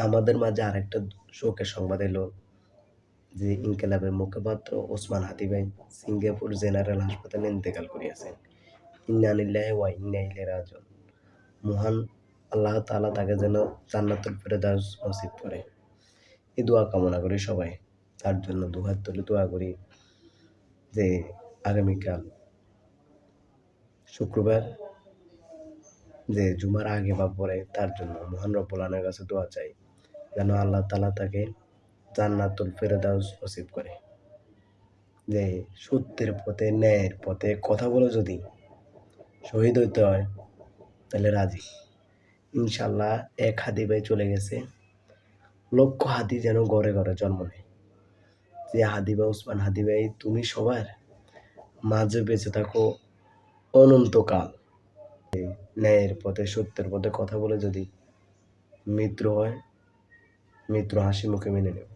আমাদের মাঝে আরেকটা শোকের সংবাদ এলো যে ইনকিলাবের মুখপাত্র ওসমান হাদি ভাই সিঙ্গাপুর জেনারেল হাসপাতালে ইন্তেকাল করিয়াছেন। ইন্না লিল্লাহি ওয়া ইন্না ইলাইহি রাজিউন। মহান আল্লাহ তাআলা তাকে যেন জান্নাতুল ফেরদাউস নসিব করে। এই দোয়া কামনা করি সবাই। তার জন্য দুহাত তুলে দোয়া করি যে আগামীকাল শুক্রবার যে জুমার আগে বা পরে তার জন্য মহান রব্বুল আলামিনের কাছে দোয়া চাই যেন আল্লাহ তাআলা তাকে জান্নাতুল ফেরদাউস নসিব করে। যে সত্যের পথে ন্যায়ের পথে কথা বলে যদি শহীদ হইতে হয় তাহলে রাজি। ইনশাল্লাহ এক হাদি ভাই চলে গেছে, লক্ষ হাদি যেন ঘরে ঘরে জন্ম নেয়। যে হাদি ভাই ওসমান হাদি ভাই তুমি সবার মাঝে বেঁচে থাকো অনন্তকাল। ন্যায়ের পথে সত্যের পথে কথা বলে যদি মৃত্যু হয়, মৃত্যু হাসি মুখে মেনে নেব।